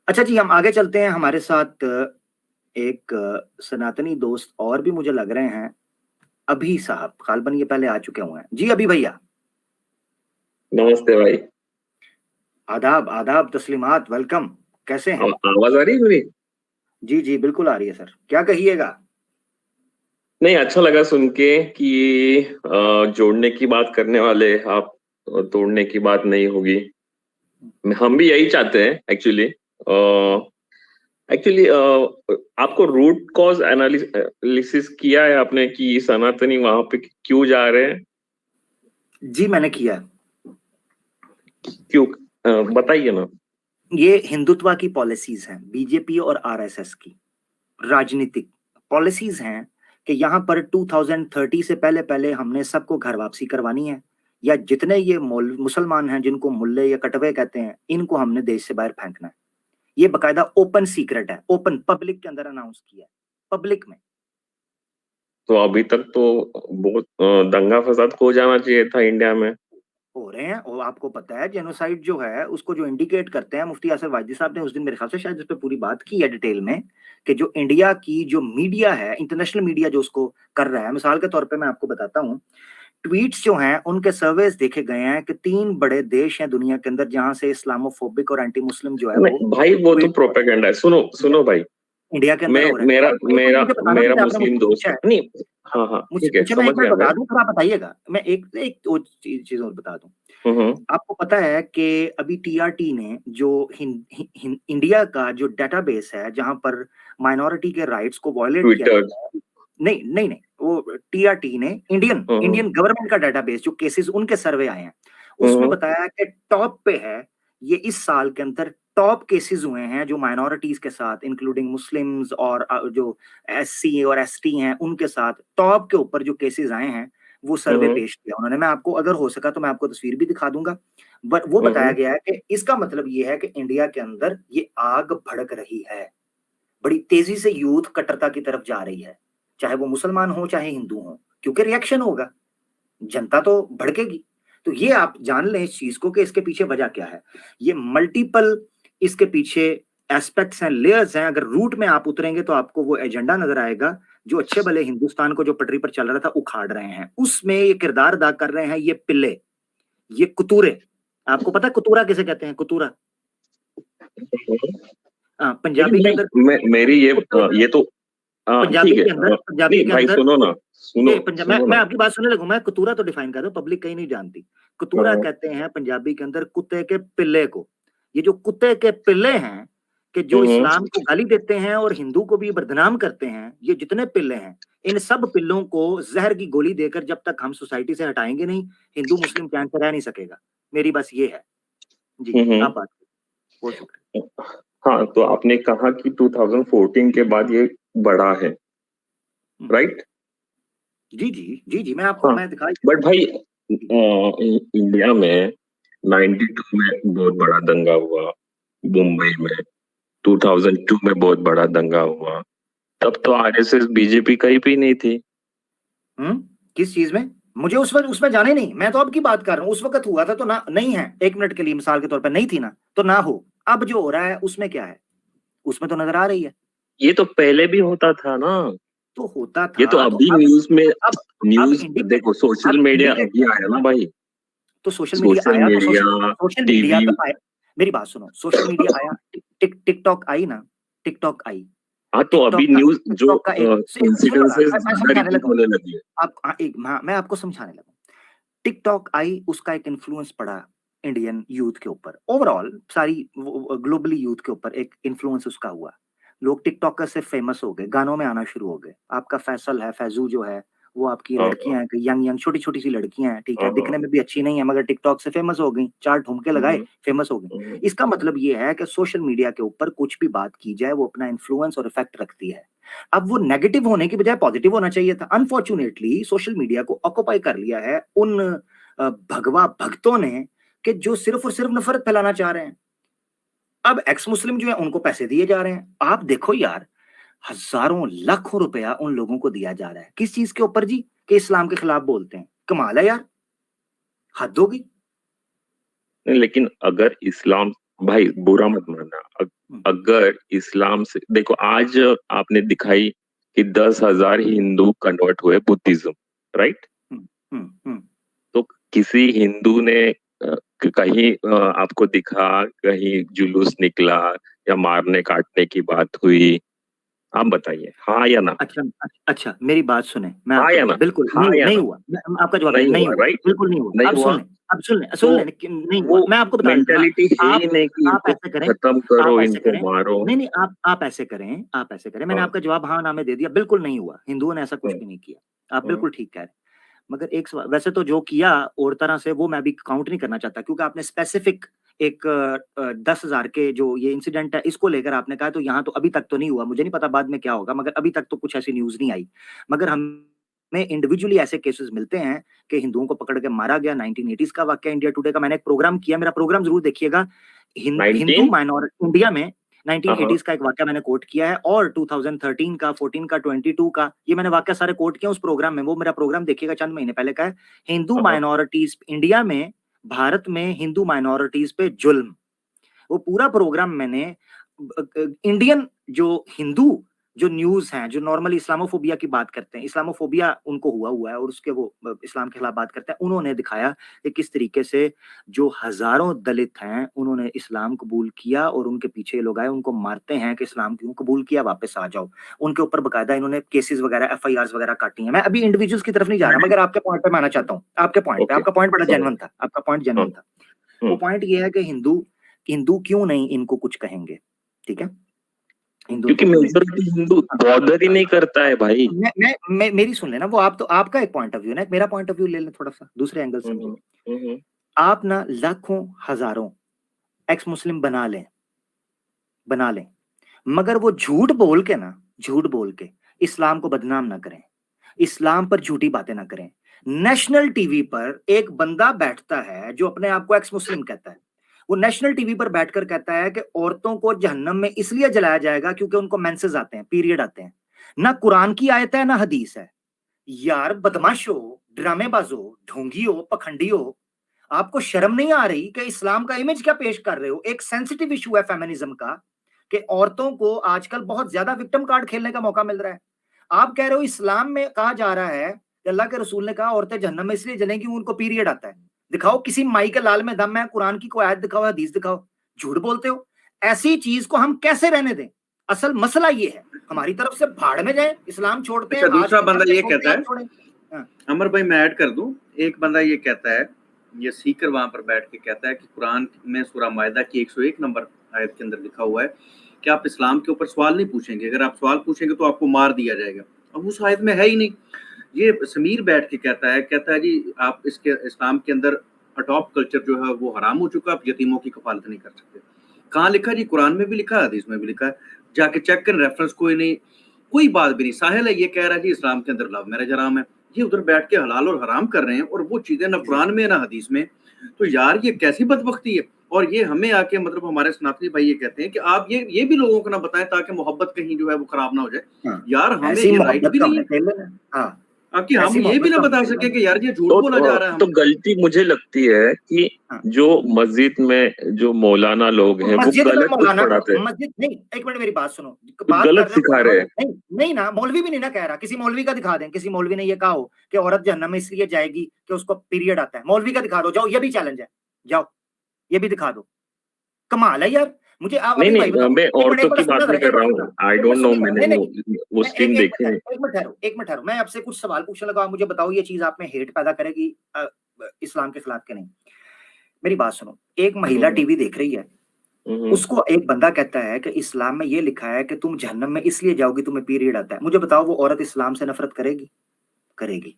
अच्छा जी, हम आगे चलते हैं। हमारे साथ एक सनातनी दोस्त और भी मुझे लग रहे हैं, अभी साहब। गालबन ये पहले आ चुके हुए हैं जी। अभी भैया, नमस्ते भाई। आदाब आदाब, तस्लीमात, वेलकम। कैसे हैं? आवाज आ रही है मेरी? जी जी, बिल्कुल आ रही है सर। क्या कहिएगा? नहीं, अच्छा लगा सुन के कि जोड़ने की बात करने वाले आप, तोड़ने की बात नहीं होगी। हम भी यही चाहते हैं एक्चुअली। एक्चुअली आपको रूट कॉज एनालिसिस किया है आपने कि सनातनी वहां पे क्यों जा रहे हैं? जी, मैंने किया। क्यों? बताइए ना। ये हिंदुत्व की पॉलिसीज हैं, बीजेपी और आरएसएस की राजनीतिक पॉलिसीज हैं कि यहाँ पर 2030 से पहले पहले हमने सबको घर वापसी करवानी है, या जितने ये मुसलमान हैं जिनको मुल्ले या कटवे कहते हैं, इनको हमने देश से बाहर फेंकना है। ये बकायदा ओपन सीक्रेट है, ओपन पब्लिक के अंदर अनाउंस किया है, पब्लिक में। तो अभी तक तो बहुत दंगा फसाद हो जाना चाहिए था इंडिया में। हो रहे हैं, और आपको पता है जेनोसाइड जो है उसको जो इंडिकेट करते हैं, मुफ्ती आसिफ वाहिदी साहब ने उस दिन मेरे ख्याल से शायद इस पे पूरी बात की है डिटेल में, कि जो इंडिया की जो मीडिया है, इंटरनेशनल मीडिया जो उसको कर रहा है। मिसाल के तौर पे मैं आपको बताता हूँ, ट्वीट्स जो हैं उनके सर्वेस देखे गए हैं कि 3 बड़े देश हैं दुनिया के अंदर जहां से इस्लामोफोबिक और एंटी मुस्लिम जो है वो नहीं भाई, वो तो ट्वीट प्रोपेगेंडा है। सुनो सुनो भाई। इंडिया के अंदर मैं हो रहा है। मेरा एक मिनट मेरा मुझे बताना तो, मेरा मुझे आपने मुस्लिम मुझसे पूछा दोस्त है। नहीं। हाँ, हाँ हाँ, मुझसे ठीक है, पूछा, मैं समझ एक मिनट गया मैं। बता दूं फिर आप बताइएगा। मैं एक एक और चीज और बता दूं। हम्म। आपको पता है कि अभी टीआरटी ने जो इंडिया का जो डेटाबेस है जहां पर माइनॉरिटी के राइट्स को वायलेट किया ट्विटर। जाता है, नहीं नहीं नहीं, वो टीआरटी ने इंडियन हम्म इंडियन गवर्नमेंट का डेटाबेस, जो केसेस उनके सर्वे आए हैं, उसमें हम्म बताया कि टॉप पे है। ये इस साल के अंदर टॉप केसेस हुए हैं जो माइनॉरिटीज के साथ, इंक्लूडिंग मुस्लिम्स और जो एससी और एसटी हैं उनके साथ, टॉप के ऊपर जो केसेस आए हैं वो सर्वे हम्म पेश किया उन्होंने। मैं आपको अगर हो सका तो मैं आपको तस्वीर भी दिखा दूंगा। बट वो बताया हम्म गया है कि इसका मतलब ये है कि इंडिया के अंदर ये आग भड़क रही है, बड़ी तेजी से यूथ कट्टरता की तरफ जा रही है, चाहे वो मुसलमान हो चाहे हिंदू हो, क्योंकि रिएक्शन होगा, जनता तो भड़केगी। तो ये आप जान लें इस चीज को कि इसके पीछे वजह क्या है। ये मल्टीपल इसके पीछे एस्पेक्ट्स हैं, लेयर्स हैं। अगर रूट में आप उतरेंगे तो आपको वो एजेंडा नजर आएगा जो अच्छे भले हिंदुस्तान को जो पटरी पर चल रहा था उखाड़ रहे हैं, उसमें ये किरदार अदा कर रहे हैं ये पिल्ले, ये कुतूरे। आपको पता है कुतूरा किसे कहते हैं? कुतूरा, हाँ, लेकिन पंजाबी के भाई, अंदर मेरी कुत्ते का, ये तो पंजाबी ठीक है। के अंदर, पंजाबी नहीं के भाई, अंदर सुनो ना। सुनो पंजाब, सुनो मैं ना। आपकी बात सुनने लगूं। मैं कुतूरा तो डिफाइन कर दूं, पब्लिक कहीं नहीं जानती। कुतूरा हाँ। कहते हैं पंजाबी के अंदर कुत्ते के पिल्ले को। ये जो कुत्ते के पिल्ले हैं, कि जो हम्म इस्लाम को गाली देते हैं और हिंदू को भी बदनाम करते हैं, ये जितने पिल्ले हैं, इन सब पिल्लों को जहर की गोली देकर जब तक हम सोसाइटी से हटाएंगे नहीं, हिंदू मुस्लिम चैन से रह नहीं सकेगा। मेरी बस ये है जी। हम्म। आप बात करें। बहुत शुक्रिया। हाँ, तो आपने कहा कि 2014 के बाद ये बढ़ा है, हम्म, राइट? जी जी जी जी, मैं आपको हाँ, मैं दिखाई बट देता हूँ। भाई इंडिया में 92 में बहुत बड़ा दंगा हुआ, मुंबई में 2002 में बहुत बड़ा दंगा हुआ। तब तो आरएसएस बीजेपी कहीं भी नहीं थी। किस चीज में? मुझे उस वक्त उसमें जाने नहीं, मैं तो अब की बात कर रहा हूँ। उस वक्त हुआ था तो ना, नहीं है, एक मिनट के लिए मिसाल के तौर पर नहीं थी ना, तो ना हो। अब जो हो रहा है उसमें क्या है? उसमें तो नजर आ रही है। ये तो पहले भी होता था ना। तो होता ये तो था तो अभी अब न्यूज में, अब न्यूज इंडिकेट देखो, सोशल अब मीडिया इंडिकेट अभी क्या आया करेगा? ना भाई। तो सोशल मीडिया सोशल आया, तो मीडिया, सोशल मीडिया टीवी। तो आया। मेरी बात सुनो, सोशल मीडिया आया, टिकटॉक आई ना, टिकटॉक आई। हाँ, तो अभी टिकटॉक का न्यूज जो टिकटॉक का एक सुनो ना, इंसिडेंसेस मैं ज्यादा समझाने रिपीट लगूँ। होने लगी है। आप हाँ, एक मैं आपको समझाने लगूँ। टिकटॉक आई, उसका एक इन्फ्लुएंस पड़ा इंडियन यूथ के ऊपर, ओवरऑल सारी ग्लोबली यूथ के ऊपर एक इन्फ्लुएंस उसका हुआ। लोग टिकटॉकर से फेमस हो गए, गानों में आना शुरू हो गए। आपका फैसल है, फैजू जो है, वो आपकी हाँ लड़कियां हैं, यंग यंग छोटी छोटी सी लड़कियां हैं, ठीक है, हाँ दिखने हाँ। में भी अच्छी नहीं है, मगर टिकटॉक से फेमस हो गई, चार ठुमके लगाए, हम्म, फेमस हो गई। हम्म, इसका मतलब ये है कि सोशल मीडिया के ऊपर कुछ भी बात की जाए वो अपना इन्फ्लुएंस और इफेक्ट रखती है। अब वो नेगेटिव होने की बजाय पॉजिटिव होना चाहिए था। अनफॉर्चुनेटली सोशल मीडिया को ऑक्युपाई कर लिया है उन भगवा भक्तों ने, कि जो सिर्फ और सिर्फ नफरत फैलाना चाह रहे हैं। अब एक्स मुस्लिम जो है उनको पैसे दिए जा रहे हैं। आप देखो यार, हजारों लाखों रुपया उन लोगों को दिया जा रहा है, किस चीज के ऊपर जी? कि इस्लाम के खिलाफ बोलते हैं। कमाल है यार, हद होगी। नहीं, लेकिन अगर इस्लाम, भाई बुरा मत मानना, अगर इस्लाम से देखो, आज आपने दिखाई कि 10,000 हिंदू कन्वर्ट हुए बुद्धिज्म, राइट? हम्म। तो किसी हिंदू ने कहीं आपको दिखा, कहीं जुलूस निकला या मारने काटने की बात हुई? आप बताइए, हाँ या ना? अच्छा अच्छा, मेरी बात सुने, मैं हाँ आपको या ना? बता, बिल्कुल हाँ या नहीं ना? हुआ, आपका जवाब नहीं नहीं हुआ, हुआ, राइट? बिल्कुल नहीं हुआ। नहीं अब हुआ। सुन ले, अब तो सुन ले कि नहीं हुआ, वो मैं आपको बता देता हूँ। मेंटेलिटी है ही नहीं कि आप इनको ऐसे करें, खत्म आप करो, ऐसे इनको करें, मारो। नहीं आप ऐसे करें, मैंने हाँ, आपका जवाब हाँ ना में दे दिया, बिल्कुल नहीं हुआ, हिंदुओं ने ऐसा कुछ हाँ, भी नहीं किया, आप हाँ, बिल्कुल ठीक कह रहे हैं। मगर एक सवाल, वैसे तो जो किया और तरह से वो मैं भी काउंट नहीं करना चाहता, क्योंकि आपने स्पेसिफिक एक 10,000 के जो ये इंसिडेंट है इसको लेकर आपने कहा, तो यहाँ तो अभी तक तो नहीं हुआ, मुझे नहीं पता बाद में क्या होगा, मगर अभी तक तो कुछ ऐसी न्यूज नहीं आई। मगर हमें इंडिविजुअली ऐसे केसेस मिलते हैं कि हिंदुओं को पकड़ के मारा गया। 1980s का वाकया इंडिया टुडे का मैंने एक प्रोग्राम किया, मेरा प्रोग्राम जरूर देखिएगा। हिंदू 19? माइनॉरिटी इंडिया में हाँ, हाँ, 1980s का एक वाकया मैंने कोट किया है, और 2013 का, 14 का, 22 का, ये मैंने वाकया सारे कोट किए उस प्रोग्राम में। वो मेरा प्रोग्राम देखिएगा, चंद महीने पहले का है। हिंदू हाँ, माइनॉरिटीज इंडिया में, भारत में हिंदू माइनॉरिटीज पे जुल्म, वो पूरा प्रोग्राम मैंने इंडियन जो हिंदू जो न्यूज हैं, जो नॉर्मली इस्लामोफोबिया की बात करते हैं, इस्लामोफोबिया उनको हुआ है और उसके वो इस्लाम के खिलाफ बात करते हैं, उन्होंने दिखाया कि किस तरीके से जो हजारों दलित हैं उन्होंने इस्लाम कबूल किया, और उनके पीछे लोग आए उनको मारते हैं कि इस्लाम क्यों कबूल किया, वापस आ जाओ। उनके ऊपर बकायदा इन्होंने केसेस वगैरह, एफआईआर वगैरह काटी हैं। मैं अभी इंडिविजुअल्स की तरफ नहीं जा रहा, मगर आपके पॉइंट पे मैं आना चाहता हूँ, आपके पॉइंट पे। ओके, आपका पॉइंट बड़ा हाँ, जेन्युइन था, आपका पॉइंट हाँ, जेन्युइन था। वो हम्म, पॉइंट ये है कि हिंदू हिंदू क्यों नहीं इनको कुछ कहेंगे, ठीक है, हिंदू क्योंकि इनको क्यों नहीं। मेजोरिटी हिंदू बॉर्डर ही नहीं करता है भाई। मेरी सुन लेना, वो आप तो आपका एक पॉइंट ऑफ व्यू ना, मेरा पॉइंट ऑफ व्यू ले लें, थोड़ा सा दूसरे एंगल से। हम्म, हम्म, आप ना लाखों हजारों एक्स मुस्लिम बना लें, मगर वो झूठ बोल के ना, झूठ बोल के इस्लाम को बदनाम ना करें, इस्लाम पर झूठी बातें ना करें। नेशनल टीवी पर एक बंदा बैठता है जो अपने आप को एक्स मुस्लिम कहता है, वो नेशनल टीवी पर बैठकर कहता है कि औरतों को जहन्नम में इसलिए जलाया जाएगा क्योंकि उनको मेंसेस आते हैं, पीरियड आते हैं। ना कुरान की आयत है ना हदीस है। यार बदमाशो, ड्रामेबाजो, ढोंगियो, पखंडियो, आपको शर्म नहीं आ रही कि इस्लाम का इमेज क्या पेश कर रहे हो? एक सेंसिटिव इशू है फेमिनिज्म का, कि औरतों को आजकल बहुत ज्यादा विक्टिम कार्ड खेलने का मौका मिल रहा है। आप कह रहे हो इस्लाम में कहा जा रहा है कि अल्लाह के रसूल ने कहा औरतें जहन्नम में इसलिए जलेंगी उनको पीरियड आता है। दिखाओ किसी माई के लाल में दम है, कुरान की कोई आयत दिखाओ, हदीस दिखाओ। झूठ बोलते हो। ऐसी चीज को हम कैसे रहने दें? असल मसला ये है, हमारी तरफ से भाड़ में जाए, इस्लाम छोड़ते हैं। अच्छा, दूसरा आज बंदा ये छोड़ते कहता हैं, है, आप छोड़ें। हाँ। अमर भाई मैं ऐड कर दूं, एक बंदा ये कहता है, ये सीकर वहां पर बैठ के कहता है कि कुरान में सूरह मायदा की 101 नंबर आयत के अंदर लिखा हुआ है कि आप इस्लाम के ऊपर सवाल नहीं पूछेंगे, अगर आप सवाल पूछेंगे तो आपको मार दिया जाएगा। अब उस आयत में है ही नहीं। ये समीर बैठ के कहता है जी आप इसके इस्लाम के अंदर अडॉप्ट कल्चर जो है वो हराम हो चुका, आप यतीमों की कफालत नहीं कर सकते। कहाँ लिखा जी? कुरान में भी लिखा है, हदीस में भी लिखा है, जाके चेक करें, रेफरेंस कोई नहीं, कोई बात भी नहीं। साहिल है ये कह रहा है जी इस्लाम के अंदर लव मैरिज हराम है, ये उधर बैठ के हलाल और हराम कर रहे हैं, और वो चीजें ना कुरान में ना हदीस में। तो यार ये कैसी बदबख्ती है। और ये हमें आके मतलब हमारे सनातनी भाई ये कहते हैं कि आप ये भी लोगों को ना बताएं ताकि मोहब्बत कहीं जो है वो खराब ना हो जाए। हाँ। यार हमें ऐसी ये राइट मोहब्बत भी का नहीं हमने है खेल लेना। हाँ, कि हम ऐसी ये भी मोहब्बत ना का हमने बता खेल सके लेना। कि यार ये झूठ बोला जा रहा है तो हमसे। गलती मुझे लगती है कि हाँ। जो मस्जिद में जो मौलाना लोग हैं वो मस्जिद में गलत कुछ मौलाना को, पढ़ाते हैं, मस्जिद नहीं, एक मिनट मेरी बात सुनो, कुछ बात कर गलत रहे हो सिखा रहे हैं। नहीं नहीं ना, मौलवी भी नहीं ना कह रहा, किसी मौलवी का दिखा दें, किसी मौलवी ने ये कहा हो कि औरत जहन्नम में इसलिए जाएगी कि उसको पीरियड आता है, मौलवी का दिखा दो, जाओ, ये भी चैलेंज है, जाओ ये भी दिखा दो। कमाल है यार। मुझे आप नहीं अभी भाई नहीं, बताओ, मैं एक मिनट, औरतों एक मिनट की सुनना बात जरा, नहीं कर एक रहा मिनट हूँ। सुनना, आई एक डोंट मिनट नो, सुनिएगा, मैंने नहीं वो नहीं, वो मैं सीन देखे हैं। एक मिनट ठहरो, एक मिनट ठहरो, मैं आपसे कुछ सवाल पूछने लगा, मुझे बताओ ये चीज आप में हेट पैदा करेगी इस्लाम के खिलाफ के नहीं। मेरी बात सुनो, एक महिला हम्म, टीवी देख रही है, उसको एक बंदा कहता है कि इस्लाम में ये लिखा है कि तुम जहन्नम में इसलिए जाओगी तुम्हें पीरियड आता है। मुझे बताओ वो औरत इस्लाम से नफरत करेगी? करेगी।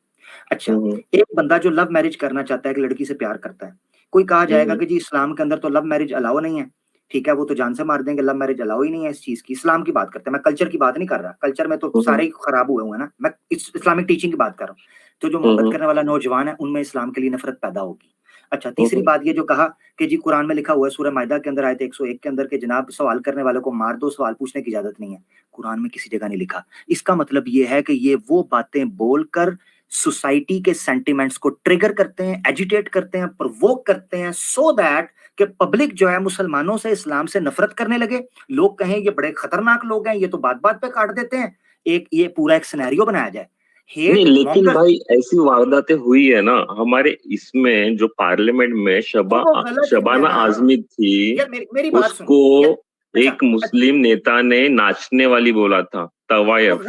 अच्छा, एक बंदा जो लव मैरिज करना चाहता है, एक लड़की से प्यार करता है, कोई कहा जाएगा कि जी इस्लाम के अंदर तो लव मैरिज अलाउ नहीं है, ठीक है, वो तो जान से मार देंगे, लव मैरिज अलाउ ही नहीं है इस चीज की। इस्लाम की बात करते हैं, मैं कल्चर की बात नहीं कर रहा, कल्चर में तो सारे ही खराब हुए हुए हैं ना, मैं इस्लामिक टीचिंग की बात कर रहा हूँ। तो जो मोहब्बत करने वाला नौजवान है उनमें इस्लाम के लिए नफरत पैदा होगी। अच्छा, तीसरी बात ये जो कहा कि जी कुरान में लिखा हुआ है सूरह मायदा के अंदर आयत 101 के अंदर के जनाब सवाल करने वालों को मार दो, सवाल पूछने की इजाजत नहीं है, कुरान में किसी जगह नहीं लिखा। इसका मतलब ये है कि ये वो बातें बोलकर सोसाइटी के सेंटिमेंट्स को ट्रिगर करते हैं, एजिटेट करते हैं, प्रोवोक करते हैं, सो दैट कि पब्लिक जो है मुसलमानों से, इस्लाम से नफरत करने लगे, लोग कहें ये बड़े खतरनाक लोग हैं, ये तो बात बात पे काट देते हैं, ये पूरा एक सिनेरियो बनाया जाए। नहीं, हेट लेकिन मॉन्गर, भाई ऐसी वारदातें हुई है ना हमारे इसमें, जो पार्लियामेंट में तो वो गलत हुआ शबाना ना आजमी थी, यार। मेरी बात सुनो उसको यार, अच्छा एक मुस्लिम नेता ने नाचने वाली बोला था, तो तवायफ।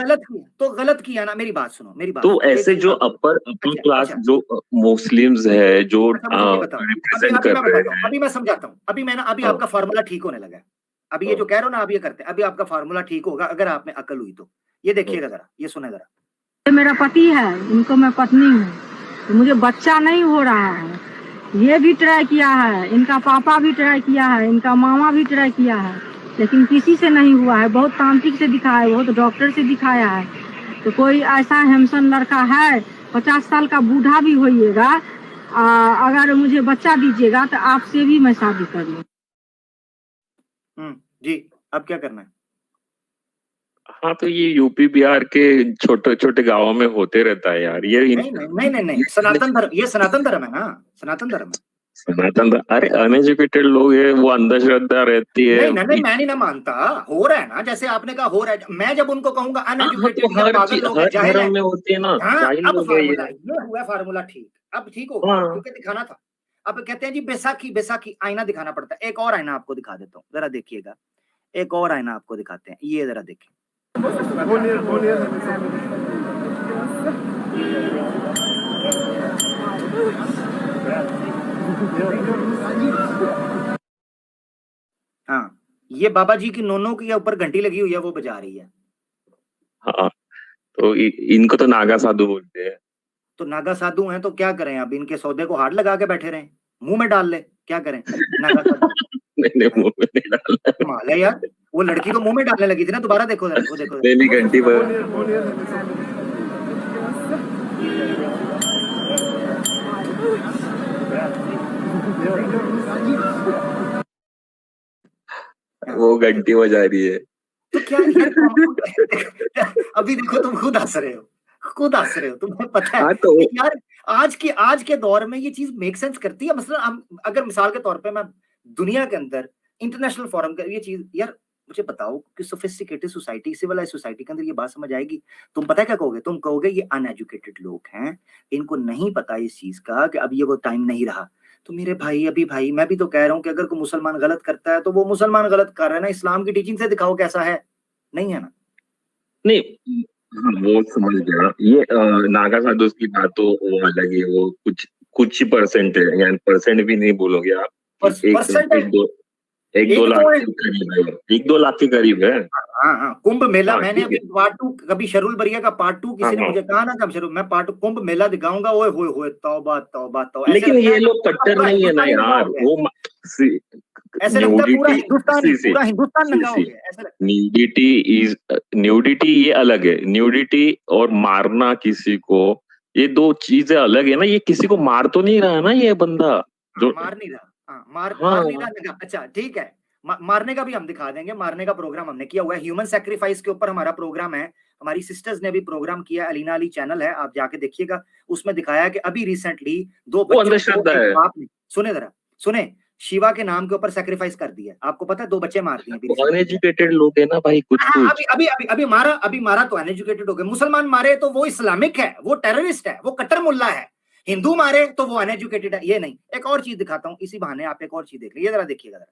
गलत किया ना। मेरी बात सुनो, मेरी बात तो सुनो, एक ऐसे चीज जो आप, अपर अच्छा क्लास अच्छा जो मुस्लिम्स है, जो अच्छा, मुझे ये बताओ, अभी रिप्रेजेंट अभी कर मैं रहे बताता हूँ, हैं। अभी मैं समझाता हूँ, अभी मैं ना, अभी हाँ, आपका फार्मूला ठीक होने लगा है। अभी ये हाँ, जो कह रहे हो ना, आप ये करते हैं, अभी आपका फार्मूला ठीक होगा अगर आप में अकल हुई तो। ये देखिएगा जरा, ये सुने जरा। ये मेरा पति है, इनको मैं पत्नी हूँ, तो मुझे बच्चा नहीं हो रहा है। ये भी ट्राई किया है, इनका पापा भी ट्राई किया है, इनका मामा भी ट्राई किया है, लेकिन किसी से नहीं हुआ है। बहुत तांत्रिक से दिखाया है, बहुत डॉक्टर से दिखाया है। तो कोई ऐसा हेमसन लड़का है, 50 साल का बूढ़ा भी होइएगा, अगर मुझे बच्चा दीजिएगा तो आपसे भी मैं शादी कर लूँ। जी, अब क्या करना है? हाँ, तो ये यूपी बिहार के छोटे छोटे गांवों में होते रहता है यार। ये नहीं नहीं नहीं नहीं नहीं, सनातन धर्म, ये सनातन धर्म है ना, सनातन धर्म है। सनातन, अरे अनएजुकेटेड लोग है, वो अंधश्रद्धा रहती है। नहीं नहीं, मैं नहीं ना मानता, हो रहा है ना, जैसे आपने कहा हो रहा है। मैं जब उनको कहूंगा हाँ, अनएजुकेटेड तो या पागल लोग हैं, हर जाहिल है। धर्म में होती है ना, हाँ, जाहिल अब लोग है फार्मूला ये। ये हुआ, फार्मूला ठीक, अब ठीक हो गया, हाँ, क्योंकि दिखाना था। अब कहते हैं जी बैसाखी, बैसाखी आईना दिखाना पड़ता है। एक और आईना आपको दिखा देता हूँ, जरा देखिएगा। एक और आईना आपको दिखाते हैं, ये जरा देखिए। हाँ, ये बाबा जी की नोनो की ऊपर घंटी लगी हुई है, वो बजा रही है। हाँ, तो इनको तो नागा साधु बोलते हैं। तो नागा साधु हैं तो क्या करें? अब इनके सौदे को हाथ लगा के बैठे रहे, मुंह में डाल ले, क्या करें? नागा साधु नहीं नहीं, मुंह में नहीं डालना। कमाल है यार। वो लड़की तो मुंह में डालने लगी थी ना, दोबारा देखो जरा, वो देखो। नहीं नहीं, घंटी पर। वो घंटी बजा रही है। तो क्या यार, अभी देखो तुम खुद हंस रहे हो, खुद हंस रहे हो, तुम्हें पता है हाँ, तो कि यार आज के दौर में ये चीज मेक सेंस करती है। मतलब हम अगर मिसाल के तौर पे मैं दुनिया के अंदर इंटरनेशनल फोरम का ये चीज, यार मुझे बताओ कि सोफिस्टिकेटेड सोसाइटी, सिविलाइज सोसाइटी के अंदर ये बात समझ आएगी? तुम पता है क्या कहोगे? तुम कहोगे ये अनएजुकेटेड लोग हैं, इनको नहीं पता इस चीज का कि अब ये वो टाइम नहीं रहा। तो मेरे भाई, अभी भाई मैं भी तो कह रहा हूँ कि अगर कोई मुसलमान गलत करता है तो वो मुसलमान गलत कर रहा है ना, इस्लाम की टीचिंग से दिखाओ कैसा है, नहीं है ना? नहीं, हाँ, वो समझ गया। ये नागा साधु की बात तो वो अलग है। वो कुछ ही परसेंट है, यानी परसेंट भी नहीं बोलोगे आप। परसेंट है, एक दो एक लाख दो है। के करीब है, 1-2 लाख के करीब है। हाँ हाँ, कुंभ मेला हाँ, मैंने ठीक अभी है। पार्ट 2, कभी शरुल बरिया का पार्ट 2 हाँ, किसी ने हाँ, मुझे कहा ना, कब शुरू मैं पार्ट कुंभ मेला दिखाऊंगा, ओए होए होए, तौबा तौबा तौबा, ऐसे लेकिन लगता ये है लोग कट्टर पूरा नहीं है ना हिंदुस्तान ही नंगा यार। हो गया है। वो ऐसे लगता है न्यूडिटी, पूरा हिंदुस्तान सी नंगा हो सी गया है, ऐसा लगता है। न्यूडिटी ये अलग है। न्यूडिटी और मारना किसी को, ये दो चीजें अलग है ना। ये किसी को मार तो नहीं रहा है ना ये बंदा हाँ, जो। मार नहीं रहा, हाँ, मार नहीं रहा हाँ, नंगा। अच्छा ठीक है, मारने का भी हम दिखा देंगे, मारने का प्रोग्राम हमने किया हुआ है। ह्यूमन सेक्रीफाइस के ऊपर हमारा प्रोग्राम है, हमारी सिस्टर्स ने भी प्रोग्राम किया, अलीना अली चैनल है, आप जाके देखिएगा। उसमें दिखाया है कि अभी रिसेंटली 2 वो बच्चों को अंधश्रद्धा एक है। बाप ने, सुने जरा, सुने, शिवा के नाम के ऊपर सेक्रीफाइस कर दिया। आपको पता है 2 बच्चे मार दिए अभी रिसेंटली। अनएजुकेटेड लोग है ना भाई, कुछ हाँ, कुछ। अभी मारा तो अनएजुकेटेड हो गए। मुसलमान मारे तो वो इस्लामिक है, वो टेररिस्ट है, वो कट्टर मुल्ला है। हिंदू मारे तो वो अनएजुकेटेड है, ये नहीं। एक और चीज दिखाता हूँ, इसी बहाने आप एक और चीज देख लीजिए, जरा देखिएगा जरा।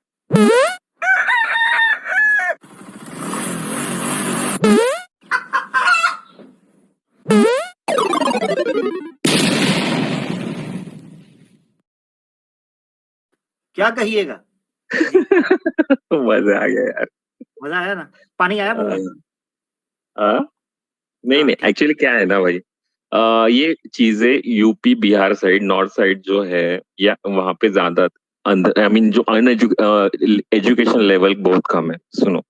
क्या कहिएगा? मजा आ गया यार। मजा आया ना? पानी आया मुंह में? नहीं हाँ नहीं, ठीक। एक्चुअली क्या है ना भाई, ये चीजें UP Bihar side, north side जो है, या वहां पे ज्यादा आई मीन जो एजुकेशन लेवल बहुत कम है, सुनो।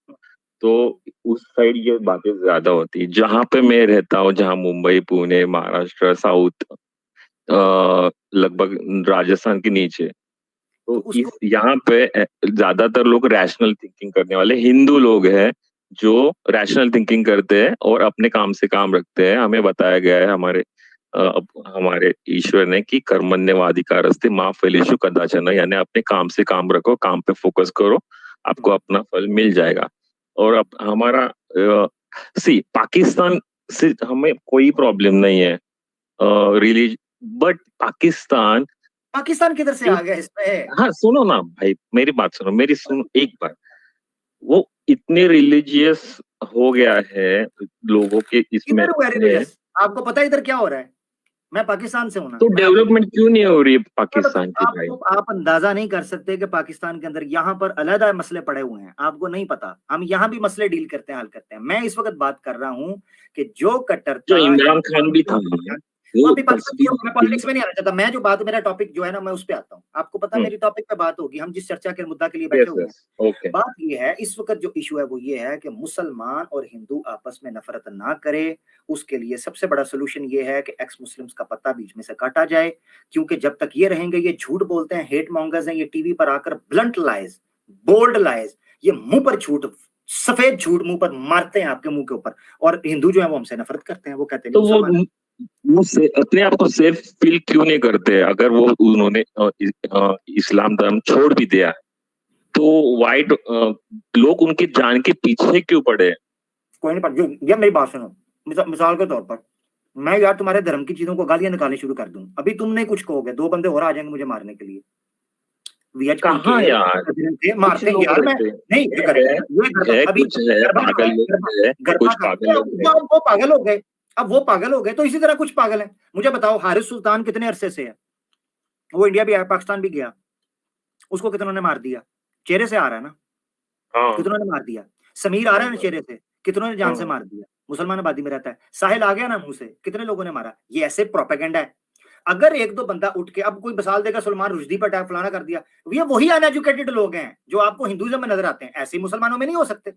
तो उस साइड ये बातें ज्यादा होती है। जहां पे मैं रहता हूँ, जहाँ मुंबई, पुणे, महाराष्ट्र, साउथ, लगभग राजस्थान के नीचे, तो तो इस उसको, यहाँ पे ज्यादातर लोग रैशनल थिंकिंग करने वाले हिंदू लोग हैं, जो रैशनल थिंकिंग करते हैं और अपने काम से काम रखते हैं। हमें बताया गया है हमारे अब हमारे ईश्वर ने कि कर्मण्येवाधिकारस्ते मा फलेषु कदाचन, यानी अपने काम से काम रखो, काम पे फोकस करो, आपको अपना फल मिल जाएगा। और अब हमारा पाकिस्तान से हमें कोई प्रॉब्लम नहीं है रिलीज, बट पाकिस्तान किधर से आ गया इसमें? हाँ सुनो ना भाई, मेरी बात सुनो, मेरी सुनो एक बार। वो इतने रिलीजियस हो गया है लोगों के इसमें, किधर हुआ रिलीजियस? आपको पता है इधर क्या हो रहा है? मैं पाकिस्तान से हूं ना, तो डेवलपमेंट क्यों नहीं हो रही है पाकिस्तान की भाई? आप अंदाजा नहीं कर सकते कि पाकिस्तान के अंदर यहाँ पर अलग मसले पड़े हुए हैं, आपको नहीं पता। हम यहाँ भी मसले डील करते हैं, हल करते हैं। मैं इस वक्त बात कर रहा हूँ कि जो कट्टरता, जो इमरान खान भी था, मैं पॉलिटिक्स में नहीं आना चाहता। मैं जो बात, मेरा टॉपिक जो है ना, मैं उस पे आता हूँ। आपको पता मेरी टॉपिक पे बात होगी, हम जिस चर्चा के मुद्दा के लिए बैठे हुए हैं। बात ये है, इस वक्त जो इशू है वो ये है कि मुसलमान और हिंदू आपस में नफरत ना करे। उसके लिए सबसे बड़ा सोल्यूशन ये है कि एक्स मुस्लिम्स का पत्ता बीच में से काटा जाए, क्योंकि जब तक ये रहेंगे, ये झूठ बोलते हैं, हेट मॉन्गर्स हैं, ये टीवी पर आकर ब्लंट लाइज, बोल्ड लाइज, ये मुंह पर झूठ, सफेद झूठ मुंह पर मारते हैं आपके मुंह के ऊपर। और हिंदू जो है वो हमसे नफरत करते हैं, वो कहते हैं तो वो अपने आप को सेफ फील क्यों नहीं करते? अगर वो उन्होंने इस्लाम धर्म छोड़ भी दिया तो वाइट लोग उनकी जान के पीछे क्यों पड़े? कोई नहीं पड़। ये मेरी बात सुनो, मिसाल के तौर पर मैं यार तुम्हारे धर्म की चीजों को गालियां निकालनी शुरू कर दूं, अभी तुम नहीं कुछ कहोगे, 2 बंदे और आ जाएंगे मुझे मारने के लिए। कहाँ यार मारते हैं यार, मैं नहीं अभी कुछ है पागल लोग, कुछ पागल लोग, वो पागल हो गए। अब वो पागल हो गए तो इसी तरह कुछ पागल है। मुझे बताओ, हारिस सुल्तान कितने अरसे से है? वो इंडिया भी आया, पाकिस्तान भी गया, उसको कितनों ने मार दिया? चेहरे से आ रहा है ना, कितनों ने मार दिया? समीर आ रहा है ना चेहरे से, कितनों ने जान से मार दिया? मुसलमान आबादी में रहता है। साहिल आ गया ना मुंह से, कितने लोगों ने मारा? ये ऐसे प्रोपेगेंडा है। अगर 1-2 बंदा उठ के अब कोई बसाल देगा सलमान रुश्दी पर अटैक फलाना कर दिया, ये वही अनएजुकेटेड लोग हैं जो आपको हिंदुइज्म में नजर आते हैं, ऐसे मुसलमानों में नहीं हो सकते।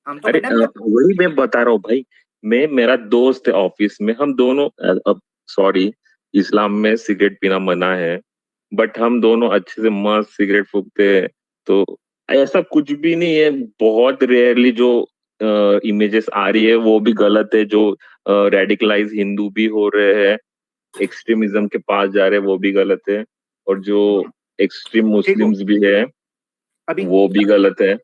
हम तो वही मैं बता रहा हूँ भाई। मेरा दोस्त है ऑफिस में, हम दोनों, अब सॉरी, इस्लाम में सिगरेट पीना मना है, बट हम दोनों अच्छे से मस्त सिगरेट फूकते हैं। तो ऐसा कुछ भी नहीं है। बहुत रेयरली जो इमेजेस आ रही है वो भी गलत है, जो रेडिकलाइज हिंदू भी हो रहे हैं, एक्सट्रीमिज्म के पास जा रहे हैं, वो भी गलत है। और जो एक्सट्रीम मुस्लिम्स भी है अभी वो भी गलत है।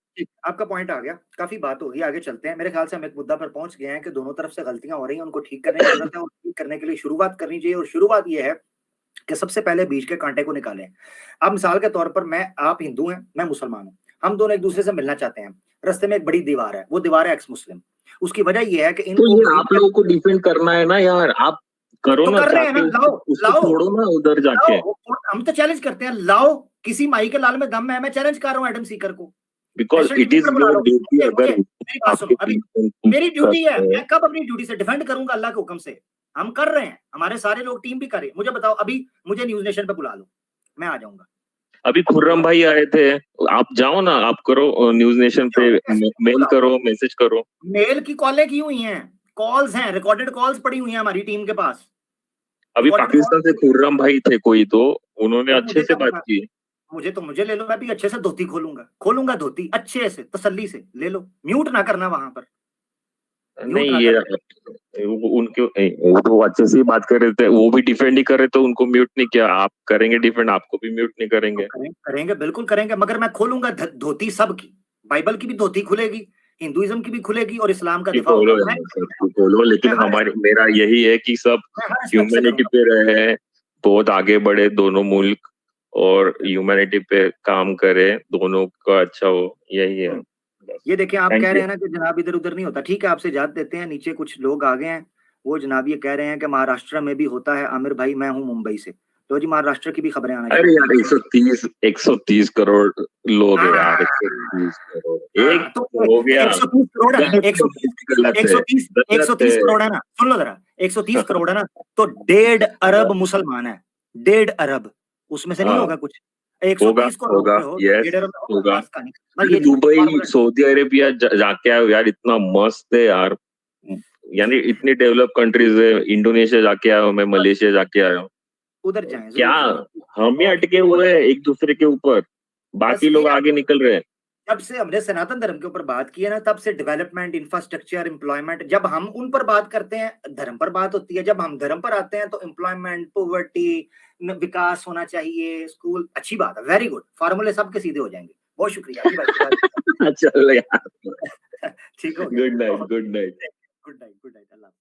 आपका पॉइंट आ गया, काफी बात होगी, आगे चलते हैं। मेरे ख्याल से हम एक मुद्दा पर पहुंच गए हैं कि दोनों तरफ से गलतियां हो रही हैं, उनको ठीक करने की जरूरत है, और ठीक करने के लिए शुरुआत करनी चाहिए। और शुरुआत ये है कि सबसे पहले बीच के कांटे को निकालें। अब मिसाल के तौर पर आप हिंदू हैं, मैं मुसलमान हूं, हम दोनों एक दूसरे से मिलना चाहते हैं, रास्ते में एक बड़ी दीवार है, वो दीवार है एक्स मुस्लिम। उसकी वजह यह है कि इनको आप लोगों को डिफेंड करना है ना यार, आप करो ना, लाओ छोड़ो ना उधर जाके। हम तो चैलेंज करते हैं, लाओ, किसी माई के लाल में दम है। मैं चैलेंज कर रहा हूं एडम सीकर को, because it is your duty. अगर अभी मेरी ड्यूटी है, मैं कब अपनी ड्यूटी से डिफेंड करूंगा? अल्लाह के हुक्म से हम कर रहे हैं, हमारे सारे लोग टीम भी कर रहे हैं। मुझे बताओ, अभी मुझे न्यूज नेशन पे बुला लो, मैं आ जाऊंगा। अभी खुर्रम भाई आए थे, आप जाओ ना, आप करो न्यूज नेशन पे, मेल करो, मैसेज करो। मेल की कॉलें की हुई हैं, कॉल्स हैं, रिकॉर्डेड कॉल्स पड़ी हुई हैं हमारी टीम के पास। अभी पाकिस्तान से खुर्रम भाई थे कोई, तो उन्होंने अच्छे से बात की। मुझे ले लो, मैं भी अच्छे से धोती खोलूंगा धोती अच्छे से, तसल्ली से ले लो, म्यूट ना करना वहां पर। नहीं, ये उनके वो तो अच्छे से बात कर रहे थे, वो भी डिफेंड ही कर रहे, तो उनको म्यूट नहीं किया। आप करेंगे डिफेंड, आपको भी म्यूट नहीं करेंगे? करेंगे, बिल्कुल करेंगे, मगर मैं खोलूंगा धोती सबकी, बाइबल की भी धोती खुलेगी, हिंदुइज्म की भी खुलेगी, और इस्लाम का दिफा खोलो। लेकिन मेरा यही है कि सब ह्यूमैनिटी पे रहे, बहुत आगे बढ़े दोनों मुल्क, और ह्यूमैनिटी पे काम करे, दोनों का अच्छा हो, यही है। ये देखिए, आप कह रहे हैं ना कि जनाब इधर उधर नहीं होता, ठीक है, आपसे इजाजत देते हैं। नीचे कुछ लोग आ गए हैं, वो जनाब ये कह रहे हैं कि महाराष्ट्र में भी होता है। आमिर भाई, मैं हूं मुंबई से, तो जी महाराष्ट्र की भी खबरें आना चाहिए। अरे यार 130 करोड़ लोग हैं यार, 130 करोड़ एक तो हो गया। 130 करोड़ है, 130 करोड़ है ना, सुन लो जरा, 130 करोड़ है ना, तो 1.5 अरब मुसलमान है, 1.5 अरब, उसमें से नहीं होगा कुछ? 130 करोड़ होगा। दुबई, सऊदी अरेबिया जाके आए यार, इतना मस्त है यार, यानी इतनी डेवलप कंट्रीज है। इंडोनेशिया जाके आया हूँ मैं, मलेशिया जाके आया हूँ, उधर जाएं। क्या हम ही अटके हुए हैं एक दूसरे के ऊपर, बाकी लोग आगे निकल रहे हैं। जब से हमने सनातन धर्म के ऊपर बात की है ना, तब से डेवलपमेंट, इंफ्रास्ट्रक्चर, एम्प्लॉयमेंट, जब हम उन पर बात करते हैं धर्म पर बात होती है, जब हम धर्म पर आते हैं तो एम्प्लॉयमेंट, पॉवर्टी, विकास होना चाहिए, स्कूल, अच्छी बात है, वेरी गुड, फार्मूले सबके सीधे हो जाएंगे। बहुत शुक्रिया अभी भाई। चलो यार, ठीक हो गया। Good night, good night. Good night, good night, अल्लाह।